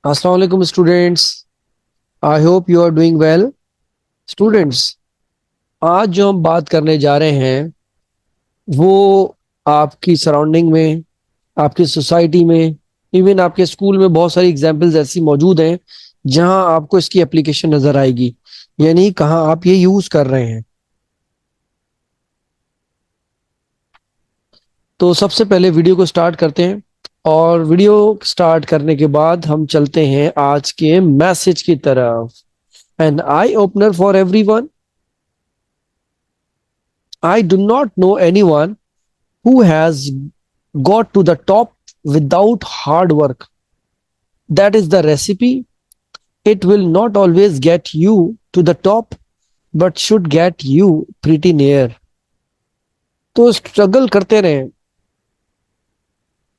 अस्सलाम वालेकुम students. I hope you are doing well. Students, आज जो हम बात करने जा रहे हैं वो आपकी सराउंडिंग में, आपकी सोसाइटी में, इवन आपके स्कूल में बहुत सारी एग्जांपल्स ऐसी मौजूद हैं जहां आपको इसकी एप्लीकेशन नजर आएगी, यानी कहाँ आप ये यूज कर रहे हैं। तो सबसे पहले वीडियो को स्टार्ट करते हैं, और वीडियो स्टार्ट करने के बाद हम चलते हैं आज के मैसेज की तरफ। An eye opener for everyone. I do not know anyone who has got to the top without hard work. That is the recipe. It will not always get you to the top, but should get you pretty near. तो struggle करते रहें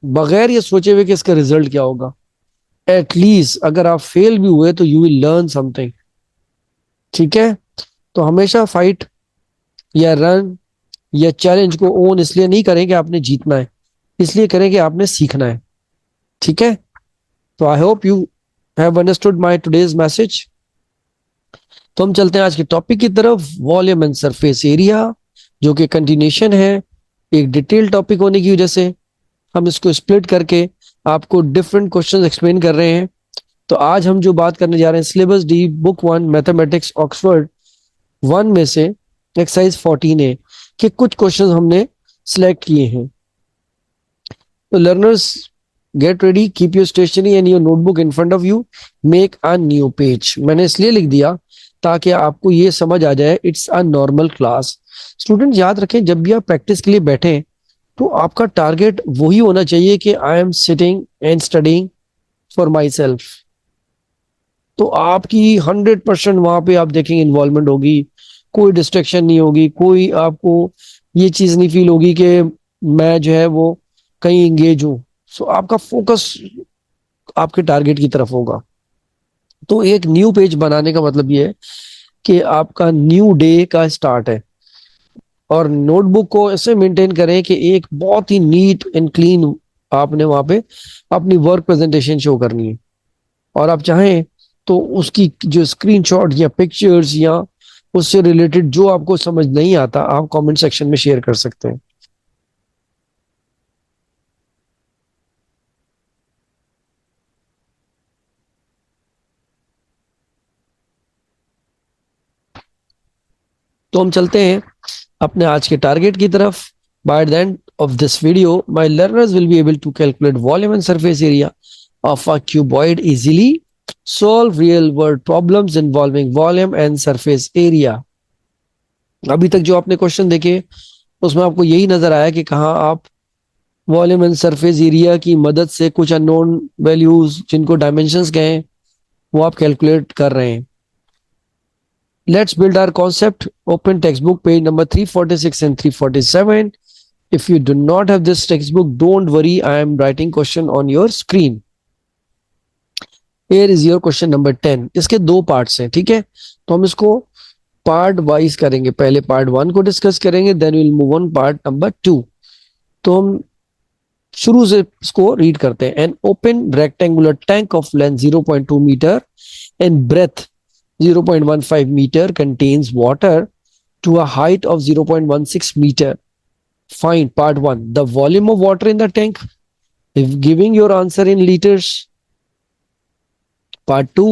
बगैर ये सोचे हुए कि इसका result क्या होगा। एटलीस्ट अगर आप फेल भी हुए तो यू विल लर्न समथिंग। ठीक है, तो हमेशा फाइट या रन या चैलेंज को ओन इसलिए नहीं करें कि आपने जीतना है, इसलिए करें कि आपने सीखना है। ठीक है, तो आई hope you have understood my today's message. तो हम चलते हैं आज के टॉपिक की तरफ, वॉल्यूम एंड सरफेस एरिया, जो कि कंटिन्यूशन है एक डिटेल टॉपिक होने की वजह से। हम इसको स्प्लिट करके आपको डिफरेंट क्वेश्चंस एक्सप्लेन कर रहे हैं। तो आज हम जो बात करने जा रहे हैं syllabus D book 1 mathematics Oxford 1 में से एक्सरसाइज 14 के कुछ क्वेश्चंस हमने सिलेक्ट किए हैं। तो learners, get ready, keep your stationery and your notebook in front of you, make a new page. मैंने इसलिए लिख दिया ताकि आपको ये समझ आ जाए it's a normal class. Student याद रखें, जब भी आप प्रैक्टिस के लिए बैठे तो आपका टारगेट वही होना चाहिए कि I am sitting and studying for my self. तो आपकी 100% वहां पे आप देखेंगे इन्वॉल्वमेंट होगी, कोई डिस्ट्रैक्शन नहीं होगी, कोई आपको ये चीज नहीं फील होगी कि मैं जो है वो कहीं इंगेज हूं। सो आपका फोकस आपके टारगेट की तरफ होगा। तो एक न्यू पेज बनाने का मतलब ये है कि आपका न्यू डे का स्टार्ट है, और नोटबुक को ऐसे मेंटेन करें कि एक बहुत ही नीट एंड क्लीन आपने वहां पे अपनी वर्क प्रेजेंटेशन शो करनी है। और आप चाहें तो उसकी जो स्क्रीनशॉट या पिक्चर्स या उससे रिलेटेड जो आपको समझ नहीं आता आप कमेंट सेक्शन में शेयर कर सकते हैं। तो हम चलते हैं अपने आज के टारगेट की तरफ। By the end of this video, my learners will be able to calculate volume and surface area of a cuboid easily, solve real world problems involving volume and surface area. अभी तक जो आपने question देखे उसमें आपको यही नजर आया कि कहाँ आप वॉल्यूम एंड सरफेस एरिया की मदद से कुछ अननोन वैल्यूज जिनको डायमेंशंस कहें वो आप कैलकुलेट कर रहे हैं। Let's build our concept. Open textbook page number 346 and 347. If you do not have this textbook, don't worry. I am writing question on your screen. Here is your question number 10. इसके दो parts हैं, ठीक है। तो हम इसको part wise करेंगे। पहले पार्ट 1 को डिस्कस करेंगे, then will move on part number 2। तो हम शुरू से इसको रीड करते हैं। An open rectangular tank of length 0.2 metre and breadth 0.15 meter contains water to a height of 0.16 meter. Find part 1. The volume of water in the tank. If giving your answer in liters. Part 2.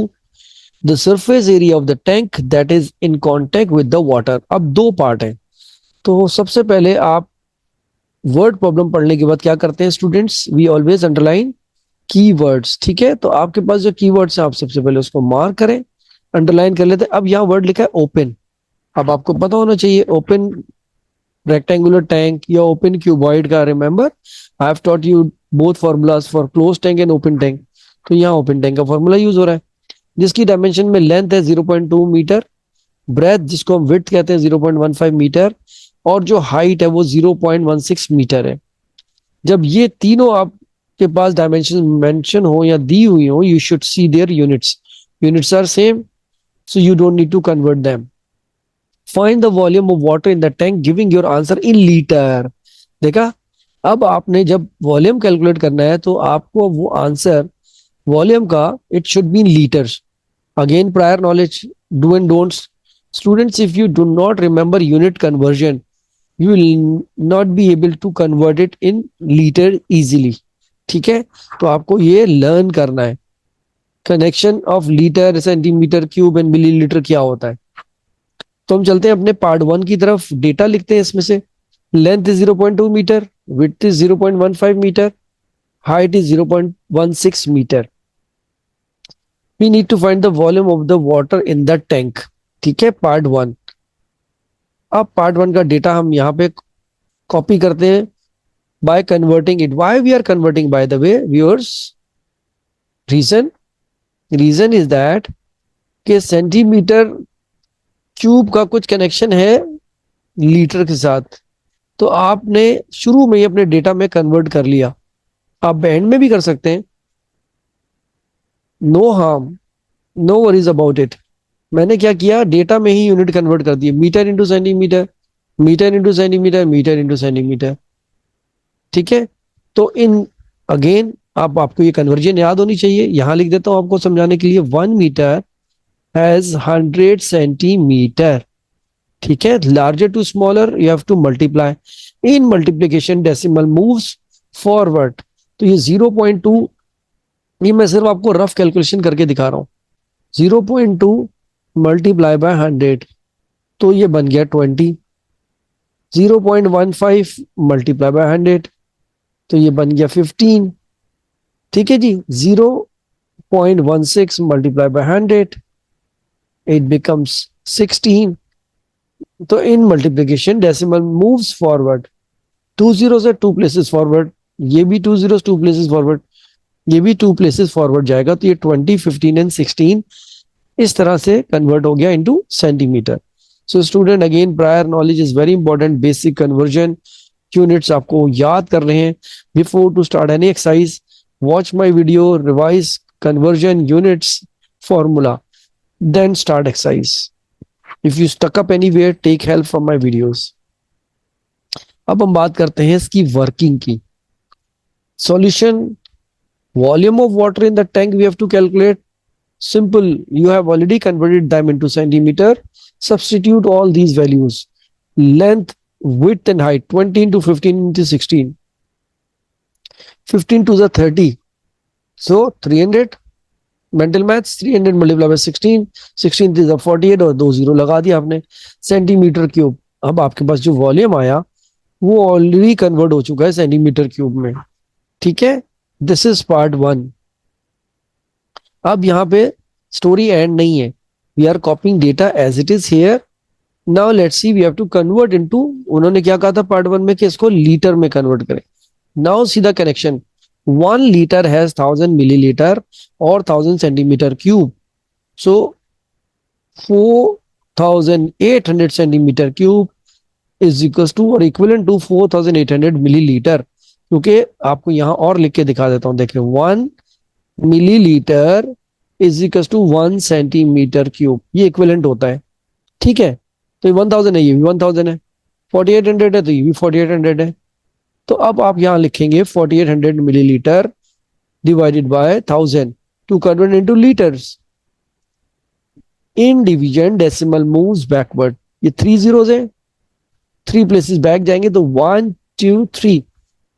The surface area of the tank that is in contact with the water. अब दो part हैं। तो सबसे पहले आप word problem पढ़ने के बाद क्या करते हैं students, we always underline keywords. ठीक है, तो आपके पास जो कीवर्ड्स हैं आप सबसे पहले उसको मार्क करें, अंडरलाइन कर लेते हैं। अब यहाँ वर्ड लिखा है ओपन। अब आपको पता होना चाहिए ओपन रेक्टेंगुलर टैंक या ओपन क्यूबॉइड का। Remember I have taught you both formulas for close tank and open tank. तो यहाँ ओपन टैंक का फार्मूला यूज हो रहा है, जिसकी डायमेंशन में लेंथ है 0.2 मीटर, ब्रेथ जिसको हम विड्थ कहते हैं 0.15 मीटर, और जो हाइट है वो 0.16 मीटर है। जब ये तीनों आपके पास डायमेंशन मेंशन हो या दी हुई हो, you should see their units. Units are same, so you don't need to convert them. Find the volume of water in the tank giving your answer in liter. देखा, अब आपने जब वॉल्यूम कैलकुलेट करना है तो आपको वो आंसर वॉल्यूम का it should be in litres. Again prior knowledge, do and don'ts. Students, if you do not remember unit conversion, you will not be able to convert it in liter easily. ठीक है, तो आपको ये learn करना है. Connection of litre, centimetre cube and millilitre क्या होता है. तो हम चलते हैं अपने पार्ट 1 की तरफ. डेटा लिखते हैं इसमें से. Length is 0.2 metre, width is 0.15 metre, height is 0.16 metre. We need to find the volume of the water in the tank. ठीक है, पार्ट 1. अब पार्ट 1 का डेटा हम यहाँ पे कॉपी करते हैं by converting it. Why we are converting, by the way, viewers? Reason is that कि सेंटीमीटर क्यूब का कुछ कनेक्शन है लीटर के साथ. तो आपने शुरू में ही अपने डेटा में कन्वर्ट कर लिया. आप एंड में भी कर सकते हैं. No harm, no worries about it. मैंने क्या किया, डेटा में ही यूनिट कन्वर्ट कर दिए. Metre into centimetre, metre into centimetre, metre into centimetre. ठीक है, तो इन अगेन आपको ये कन्वर्जन याद होनी चाहिए. यहां लिख देता हूं आपको समझाने के लिए. 1 मीटर हैज 100 सेंटीमीटर. ठीक है, larger to smaller you have to multiply. In multiplication decimal moves forward. तो ये 0.2, ये मैं सिर्फ आपको रफ कैलकुलेशन करके दिखा रहा हूं. 0.2 मल्टीप्लाई बाय 100, तो ये बन गया 20. 0.15 मल्टीप्लाई बाय 100, तो ये बन गया 15. ठीक है जी. 0.16 मल्टीप्लाई बाय 100, इट बिकम्स 16. तो इन multiplication decimal moves forward. 2 zeros है 2 प्लेसेस फॉरवर्ड. ये भी 2 zeros 2 प्लेसेस फॉरवर्ड. ये भी 2 प्लेसेस फॉरवर्ड जाएगा. तो ये 20, 15 एंड 16 इस तरह से कन्वर्ट हो गया into centimetre. So student, again prior knowledge is very important. Basic conversion units आपको याद कर रहे हैं. Before to start any exercise, watch my video, revise conversion units formula, then start exercise. If you stuck up anywhere, take help from my videos. अब हम बात करते हैं इसकी वर्किंग की. Solution, volume of water in the tank we have to calculate. Simple, you have already converted them into centimeter. Substitute all these values. Length, width and height. 20 into 15 into 16. 15 to the 30. So 300. Mental maths, 300 multiplied by 16. 16 to the 48 और 2 0 लगा दिया आपने. Centimetre cube. अब आपके पास जो volume आया वो already convert हो चुका है सेंटीमीटर क्यूब में. ठीक है, दिस इज पार्ट 1. अब यहाँ पे स्टोरी एंड नहीं है. We are copying data as it is here. Now let's see, we have to convert into, उन्होंने क्या कहा था पार्ट 1 में कि इसको लीटर में कन्वर्ट करें. Now see the connection. 1 litre has 1000 millilitre और 1000 centimetre cube. So 4800 centimetre cube is equals to और इक्विवेलेंट टू 4800 मिलीलीटर. क्योंकि आपको यहां और लिख के दिखा देता हूं. देखिए, 1 millilitre is equal to 1 centimetre cube. ये इक्विवेलेंट होता है. ठीक है, तो ये 1000 है, ये भी 1000 है. 4800 है तो ये भी 4800 है. तो अब आप यहां लिखेंगे 4800 millilitre divided by 1000 to convert into litres. In division decimal moves backward. ये 3 zeros है, 3 प्लेसेस बैक जाएंगे तो 1 2 3.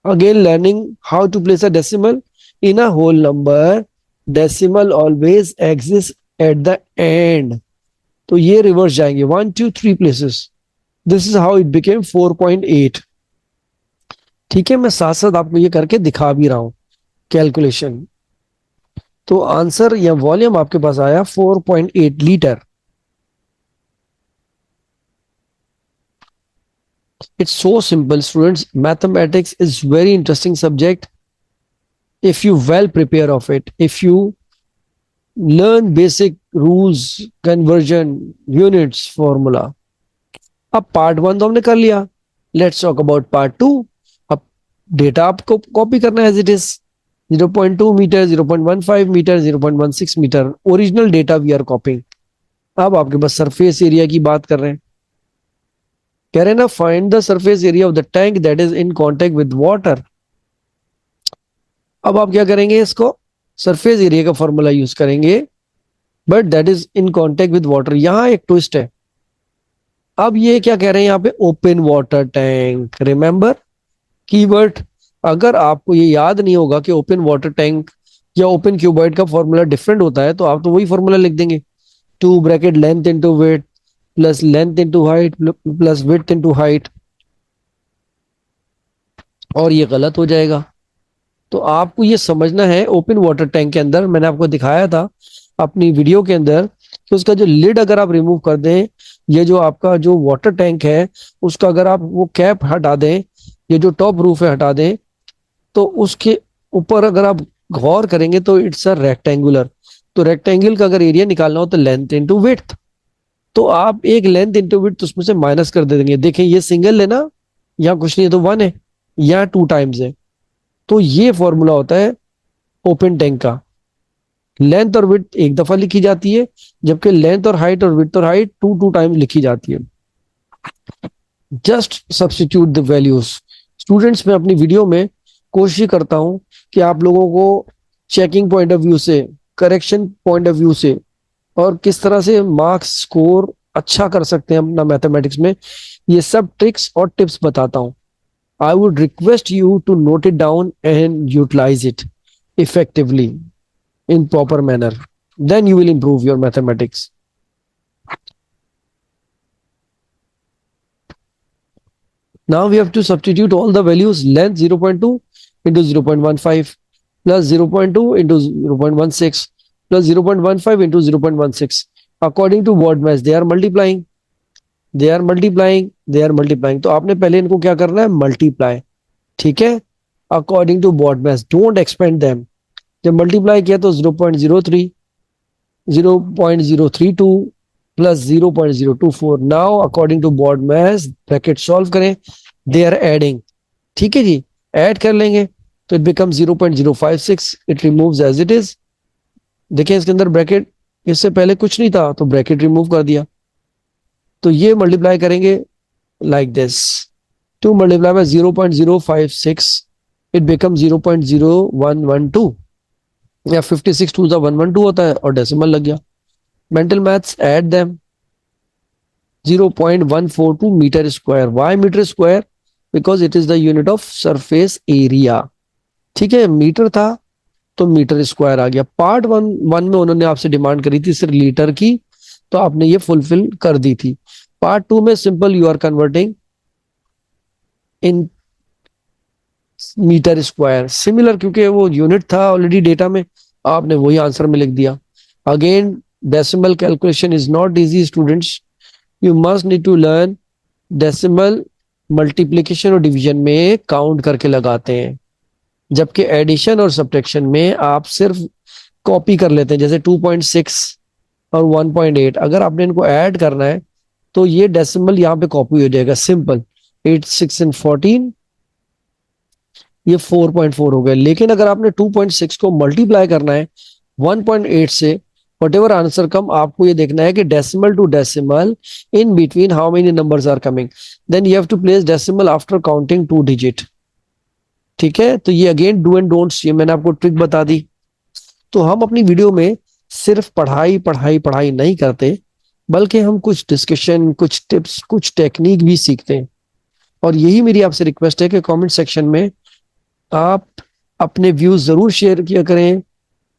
Again learning how to place a decimal in a whole number. Decimal always exists at the end. तो ये reverse जाएंगे 1 2 3 places. This is how it became 4.8. ठीक है, मैं साथ साथ आपको ये करके दिखा भी रहा हूं कैलकुलेशन. तो आंसर या वॉल्यूम आपके पास आया 4.8 litre. It's so simple, students. Mathematics is very interesting subject. If you well prepare of it, if you learn basic rules, conversion, units, formula. अब पार्ट 1 तो हमने कर लिया. Let's talk about part 2. अब data आपको copy करना है as it is. 0.2 metre, 0.15 metre, 0.16 metre original data we are copying. अब आपके पास सरफेस एरिया की बात कर रहे हैं. कह रहे हैं ना, find the surface area of the tank that is in contact with water. अब आप क्या करेंगे, इसको सरफेस एरिया का फॉर्मूला यूज करेंगे, but that is in contact with water. यहां एक ट्विस्ट है। अब ये क्या कह रहे हैं यहाँ पे, open water tank. Remember keyword. अगर आपको ये याद नहीं होगा कि ओपन वाटर टैंक या ओपन क्यूबॉइड का फॉर्मूला डिफरेंट होता है, तो आप तो वही फॉर्मूला लिख देंगे, 2 bracket length into width plus length into height plus width into height, और ये गलत हो जाएगा। तो आपको ये समझना है, ओपन वाटर टैंक के अंदर मैंने आपको दिखाया था अपनी वीडियो के अंदर कि उसका जो लिड अगर आप रिमूव कर दें, ये जो आपका जो वाटर टैंक है उसका अगर आप वो कैप हटा दें, ये जो टॉप रूफ है हटा दें, तो उसके ऊपर अगर आप गौर करेंगे तो इट्स अ रेक्टेंगुलर। तो रेक्टेंगल का अगर एरिया निकालना हो तो लेंथ इनटू विड्थ, तो आप एक लेंथ इनटू विड्थ उसमें से माइनस कर दे देंगे। देखें ये सिंगल है ना, यहाँ कुछ नहीं है तो 1 है, यहाँ 2 टाइम्स है। तो ये फॉर्मूला होता है ओपन टैंक का। लेंथ और विड्थ एक दफा लिखी जाती है, जबकि लेंथ और विड्थ और हाइट 2 टाइम्स लिखी जाती है। Just substitute the values. Students, मैं अपनी वीडियो में कोशिश करता हूं कि आप लोगों को चेकिंग पॉइंट ऑफ व्यू से, करेक्शन पॉइंट ऑफ व्यू से, और किस तरह से मार्क्स स्कोर अच्छा कर सकते हैं अपना मैथमेटिक्स में, ये सब ट्रिक्स और टिप्स बताता हूं। I would request you to note it down and utilise it effectively in proper manner, then you will improve your mathematics. Now we have to substitute all the values. Length 0.2 into 0.15 plus 0.2 into 0.16 plus 0.15 into 0.16 according to word match they are multiplying, they are multiplying, they are multiplying। तो आपने पहले इनको क्या करना है, multiply. ठीक है, according to BODMAS, don't expand them. जब मल्टीप्लाई किया तो 0.03, 0.032 plus 0.024। Now according to BODMAS bracket solve करें, दे आर एडिंग। ठीक है जी, ऐड कर लेंगे तो it become 0.056, it removes as it is. देखें इसके अंदर ब्रैकेट, इससे पहले कुछ नहीं था तो ब्रैकेट रिमूव कर दिया। तो ये मल्टीप्लाई करेंगे like this, 2 multiply by 0.056, it become 0.0112, या 56 टू 112 होता है और डेसिमल लग गया। Mental maths, add them. 0.142 metre square. Why metre square? Because it is the unit of surface area. ठीक है, मीटर था तो मीटर स्क्वायर आ गया। पार्ट वन में उन्होंने आपसे डिमांड करी थी सिर्फ लीटर की, तो आपने ये फुलफिल कर दी थी। पार्ट 2 में simple you are converting in metre square, similar, क्योंकि वो यूनिट था ऑलरेडी डेटा में, आपने वही आंसर में लिख दिया। Again decimal calculation is not easy students, you must need to learn. Decimal multiplication और डिवीजन में काउंट करके लगाते हैं, जबकि एडिशन और सब्ट्रैक्शन में आप सिर्फ कॉपी कर लेते हैं। जैसे 2.6 और 1.8, अगर आपने इनको ऐड करना है तो ये डेसिमल यहाँ पे कॉपी हो जाएगा, सिंपल। 8, 6 and 14, ये 4.4 हो गया। लेकिन अगर आपने 2.6 को मल्टीप्लाई करना है 1.8 से, whatever आंसर कम, आपको ये देखना है कि decimal to decimal in between how many numbers are coming, then you have to place decimal after counting 2 डिजिट। ठीक है, तो ये अगेन डू एंड डोंट्स, ये मैंने आपको ट्रिक बता दी। तो हम अपनी वीडियो में सिर्फ पढ़ाई पढ़ाई पढ़ाई नहीं करते, बल्कि हम कुछ डिस्कशन, कुछ टिप्स, कुछ टेक्निक भी सीखते हैं। और यही मेरी आपसे रिक्वेस्ट है कि कमेंट सेक्शन में आप अपने व्यूज जरूर शेयर किया करें,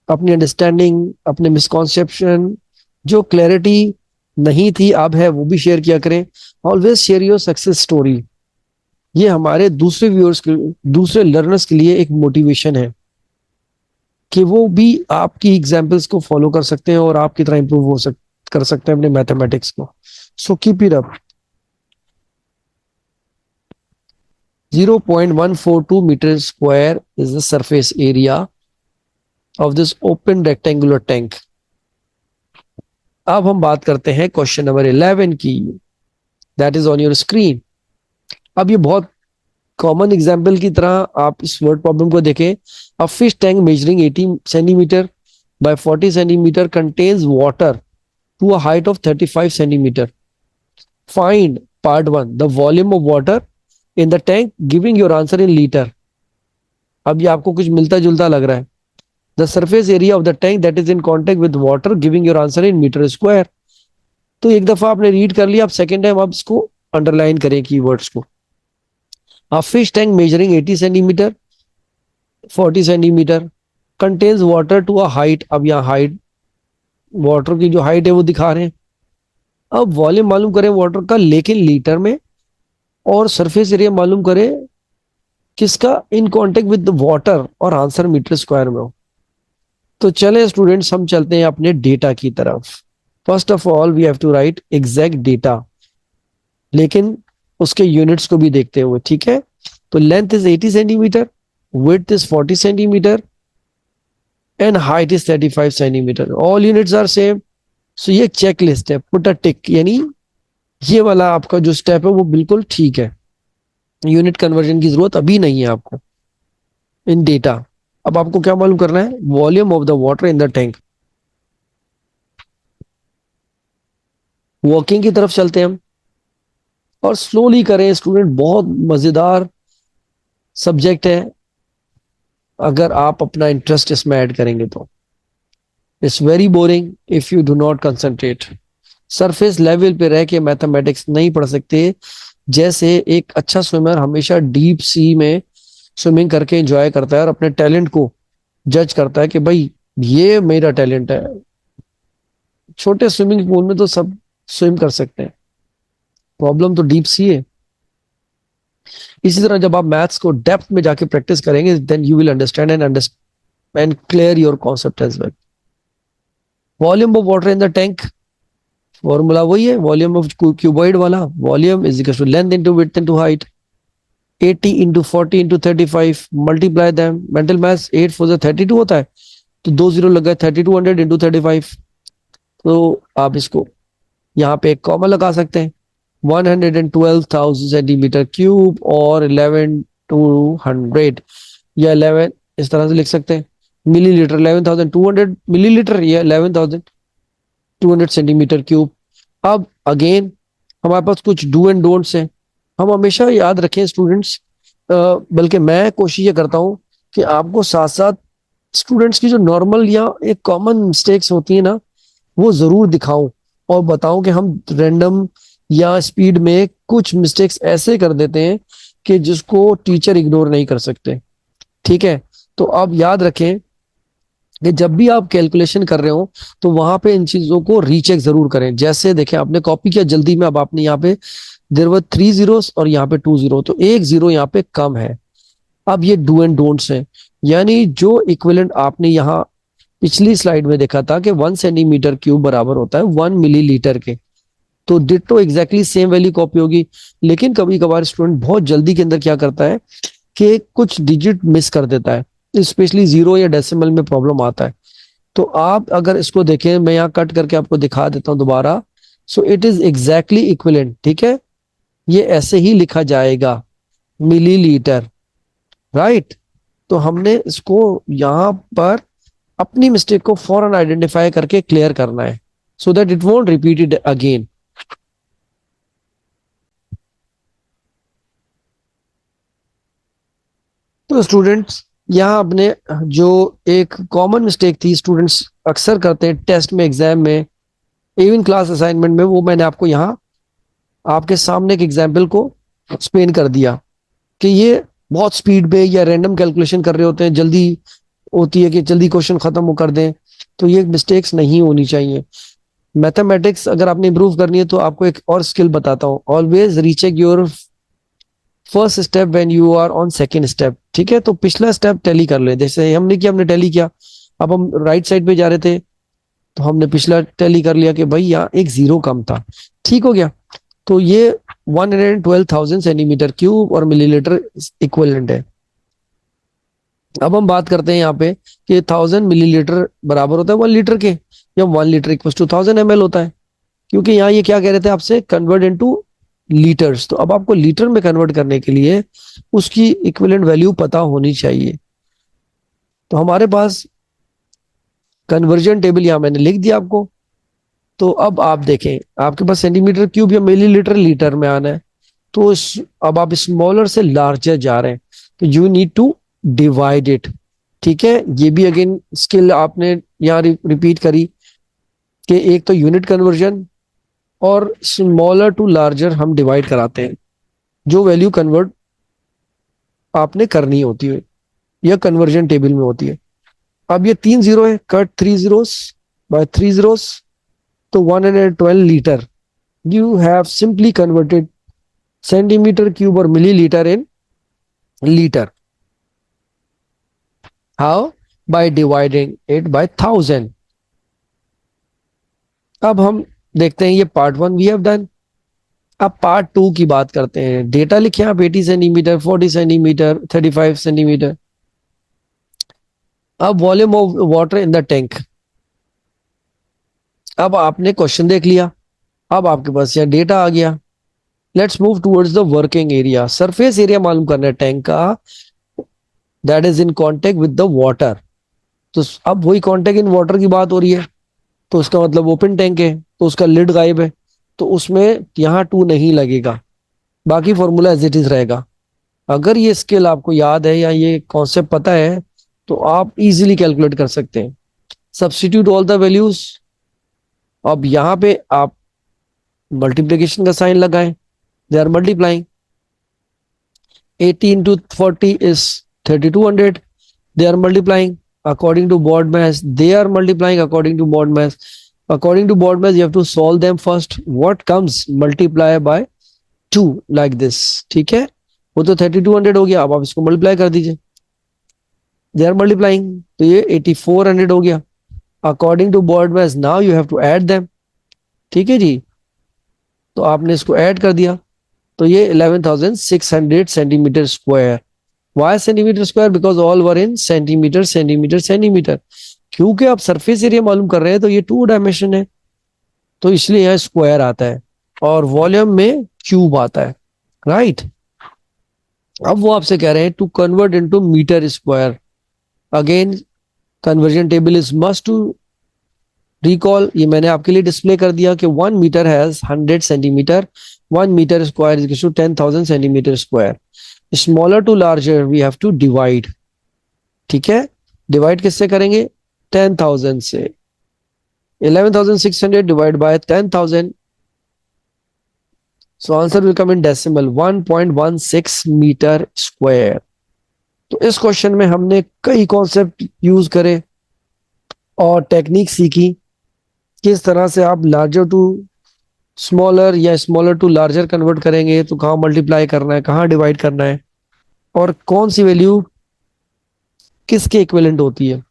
अपनी अंडरस्टैंडिंग, अपने मिसकॉन्सेप्शन, जो क्लैरिटी नहीं थी अब है, वो भी शेयर किया करें। Always share your success story. ये हमारे दूसरे व्यूअर्स के, दूसरे लर्नर्स के लिए एक मोटिवेशन है कि वो भी आपकी एग्जाम्पल्स को फॉलो कर सकते हैं और आपकी तरह इंप्रूव कर सकते हैं अपने मैथमेटिक्स को। So keep it up. 0.142 meter square is the surface area of this open rectangular tank. अब हम बात करते हैं क्वेश्चन नंबर 11 की, that is on your screen. अब ये बहुत कॉमन एग्जाम्पल की तरह आप इस वर्ड प्रॉब्लम को देखें। A fish tank measuring 80 centimetre by 40 centimetre contains water to a height of 35 centimetre. Find part 1 the volume of water in the tank, giving your answer in liter. अब ये आपको कुछ मिलता जुलता लग रहा है, the surface area of the tank that is in contact with water, giving your answer in metre square. तो एक दफा आपने रीड कर लिया, आप सेकेंड टाइम आप इसको अंडरलाइन करें कीवर्ड्स को। A fish tank measuring 80 centimetre 40 centimetre contains water to a height, अब यहाँ हाइट वाटर की जो हाइट है वो दिखा रहे हैं। अब वॉल्यूम मालूम करें वाटर का लेकिन लीटर में, और सरफेस एरिया मालूम करें किसका, in contact with the water, और आंसर मीटर स्क्वायर में हो। तो चले स्टूडेंट्स हम चलते हैं अपने डेटा की तरफ। First of all we have to write exact data, लेकिन उसके यूनिट्स को भी देखते हुए, ठीक है। तो length is 80 centimetre, width is 40 centimetre and height is 35 centimetre, all units are same. So ये चेक लिस्ट है, पुट अ टिक, यानी ये वाला आपका जो स्टेप है वो बिल्कुल ठीक है। यूनिट कन्वर्जन की जरूरत अभी नहीं है आपको इन डेटा। अब आपको क्या मालूम करना है, volume of the water in the tank. Working की तरफ चलते हैं हम, और स्लोली करें स्टूडेंट, बहुत मजेदार सब्जेक्ट है अगर आप अपना इंटरेस्ट इसमें ऐड करेंगे तो। It's very boring if you do not concentrate. Surface level पे रह के मैथमेटिक्स नहीं पढ़ सकते। जैसे एक अच्छा स्विमर हमेशा डीप सी में स्विमिंग करके एंजॉय करता है और अपने टैलेंट को जज करता है कि भाई ये मेरा टैलेंट है, छोटे स्विमिंग पूल में तो सब स्विम कर सकते हैं, प्रॉब्लम तो डीप सी है। इसी तरह जब आप मैथ्स को डेप्थ में जाके प्रैक्टिस करेंगे, then you will understand and clear your concept as well. Volume of water in the tank, formula वही है वॉल्यूम ऑफ क्यूबॉइड वाला, volume is equal to length into width into height. 80 into 40 into 35 multiply them, mental maths 8 4 32 होता है, तो 2 zero लग गए, 3200 into 35। तो आप इसको यहाँ पे एक कॉमा लगा सकते हैं, 112,000 सेंटीमीटर क्यूब और 11,200 या 11 इस तरह से लिख सकते हैं। मिलीलीटर 11,200 मिलीलीटर या 11,200 सेंटीमीटर क्यूब। अब अगेन हमारे पास कुछ डू एंड डोंट्स हैं, हम हमेशा याद रखें स्टूडेंट्स, बल्कि मैं कोशिश ये करता हूँ कि आपको साथ साथ स्टूडेंट्स की जो नॉर्मल या एक कॉमन मिस्टेक्स होती है ना, वो जरूर दिखाऊं और बताऊं कि हम रैंडम या स्पीड में कुछ मिस्टेक्स ऐसे कर देते हैं कि जिसको टीचर इग्नोर नहीं कर सकते, ठीक है। तो आप याद रखें कि जब भी आप कैलकुलेशन कर रहे हो तो वहां पे इन चीजों को रीचेक जरूर करें। जैसे देखें आपने कॉपी किया जल्दी में, अब आपने यहाँ पे देयर वर 3 zeros और यहाँ पे 2 0, तो एक जीरो यहाँ पे कम है। अब ये डू एंड डोंट्स हैं, यानी जो इक्विवेलेंट आपने यहाँ पिछली स्लाइड में देखा था कि 1 सेंटीमीटर क्यूब बराबर होता है 1 मिलीलीटर के, तो ditto exactly same value copy होगी। लेकिन कभी कभार स्टूडेंट बहुत जल्दी के अंदर क्या करता है कि कुछ डिजिट मिस कर देता है, स्पेशली जीरो या डेसिमल में प्रॉब्लम आता है। तो आप अगर इसको देखें, मैं यहाँ कट करके आपको दिखा देता हूँ दोबारा। So it is exactly equivalent, ठीक है, ये ऐसे ही लिखा जाएगा मिलीलीटर, राइट। तो हमने इसको यहाँ पर अपनी मिस्टेक को फौरन आइडेंटिफाई करके क्लियर करना है, so that it won't repeat it again. तो स्टूडेंट्स यहाँ अपने जो एक कॉमन मिस्टेक थी स्टूडेंट्स अक्सर करते हैं टेस्ट में, एग्जाम में, इवन क्लास असाइनमेंट में, वो मैंने आपको यहाँ आपके सामने एक एग्जाम्पल को एक्सप्लेन कर दिया कि ये बहुत स्पीड पे या रैंडम कैलकुलेशन कर रहे होते हैं, जल्दी होती है कि जल्दी क्वेश्चन खत्म वो कर दें, तो ये मिस्टेक्स नहीं होनी चाहिए। मैथमेटिक्स अगर आपने इंप्रूव करनी है तो आपको एक और स्किल बताता हूँ, always recheck your first step when you are on second step, ठीक है। तो पिछला स्टेप टैली कर ले, जैसे हमने किया, हमने टैली किया, अब हम राइट साइड पे जा रहे थे तो हमने पिछला टैली कर लिया कि भाई यहाँ एक जीरो कम था, ठीक हो गया। तो ये 112,000 सेंटीमीटर क्यूब और मिलीलीटर इक्विवेलेंट है। अब हम बात करते हैं यहाँ पे कि 1000 मिलीलीटर बराबर होता है 1 लीटर के, या 1 लीटर इक्वल टू 1000 ml होता है, क्योंकि यहाँ ये क्या कह रहे थे आपसे, कन्वर्ट इनटू लीटर्स। तो अब आपको लीटर में कन्वर्ट करने के लिए उसकी इक्विवेलेंट वैल्यू पता होनी चाहिए। तो हमारे पास कन्वर्जन टेबल यहाँ मैंने लिख दिया आपको। तो अब आप देखें आपके पास सेंटीमीटर क्यूब या मिलीलीटर लीटर में आना है, तो अब आप स्मॉलर से लार्जर जा रहे हैं, तो you need to divide it, ठीक है, ये भी अगेन स्किल आपने यहाँ रिपीट करी कि एक तो यूनिट कन्वर्जन और स्मॉलर टू लार्जर हम डिवाइड कराते हैं, जो वैल्यू कन्वर्ट आपने करनी होती है या कन्वर्जन टेबल में होती है। अब ये 3 जीरो है, कट 3 zeros बाय 3 zeros, तो 112 litre. You have simply converted centimetre cube और millilitre in litre. How? By dividing it by 1000। अब हम देखते हैं, ये पार्ट 1 वी हैव डन। अब पार्ट 2 की बात करते हैं। डेटा लिखे आप 80 सेंटीमीटर, 40 सेंटीमीटर, 35 सेंटीमीटर। अब volume of water in the tank. अब आपने क्वेश्चन देख लिया, अब आपके पास यह डेटा आ गया। Let's move towards the working area. Surface area मालूम करना है टैंक का, that is in contact with the water. तो अब वही कांटेक्ट इन वाटर की बात हो रही है, तो उसका मतलब ओपन टैंक है, तो उसका लिड गायब है, तो उसमें यहाँ 2 नहीं लगेगा, बाकी फॉर्मूला एज इट इज रहेगा। अगर ये स्किल आपको याद है या ये कॉन्सेप्ट पता है तो आप इजीली कैलकुलेट कर सकते हैं। Substitute all the values. अब यहाँ पे आप मल्टीप्लिकेशन का साइन लगाएं, they are multiplying. 80 into 40 is 3200, they are multiplying according to board mass, they are multiplying according to board mass. According to board mass you have to solve them first. What comes? Multiply by 2 like this, ठीक है। वो तो 3200 हो गया, अब आप इसको multiply कर दीजिए, they are multiplying, तो ये 8400 हो गया। According to board mass now you have to add them, ठीक है जी। तो आपने इसको ऐड कर दिया, तो ये 11,600 centimetre square. Why centimetre square? Because all were in centimetre centimetre centimetre. क्योंकि आप सरफेस एरिया मालूम कर रहे हैं तो ये 2 डायमेंशन है, तो इसलिए यहाँ स्क्वायर आता है और वॉल्यूम में क्यूब आता है, राइट। अब वो आपसे कह रहे हैं to convert into meter square. Again conversion table is must to recall. ये मैंने आपके लिए डिस्प्ले कर दिया कि 1 meter has 100 centimeter, 1 meter square is to 10,000 centimeter square. Smaller to larger we have to divide, ठीक है। डिवाइड किससे करेंगे? 10,000 से। 11,600 divide by 10,000, so answer will come in decimal 1.16 meter square. तो इस क्वेश्चन में हमने कई कॉन्सेप्ट यूज करे और टेक्निक सीखी, किस तरह से आप लार्जर टू स्मॉलर या स्मॉलर टू लार्जर कन्वर्ट करेंगे, तो कहाँ मल्टीप्लाई करना है, कहाँ डिवाइड करना है, और कौन सी वैल्यू किसके इक्विवेलेंट होती है।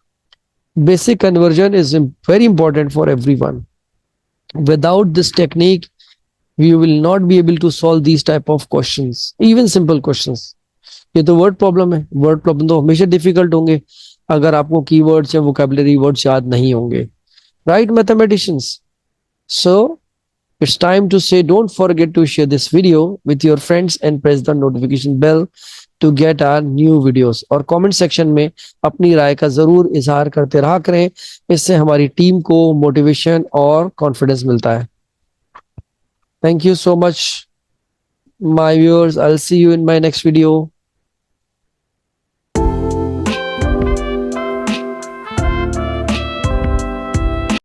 Basic conversion is very important for everyone. Without this technique we will not be able to solve these type of questions, even simple questions. ये तो वर्ड प्रॉब्लम है, वर्ड प्रॉब्लम तो हमेशा डिफिकल्ट होंगे अगर आपको कीवर्ड्स या वोकैबुलरी वर्ड्स याद नहीं होंगे, right mathematicians. So it's time to say don't forget to share this video with your friends and press the notification bell to get our new videos। और कमेंट सेक्शन में अपनी राय का जरूर इजहार करते रहा करें, इससे हमारी टीम को मोटिवेशन और कॉन्फिडेंस मिलता है। Thank you so much my viewers, I will see you in my next video.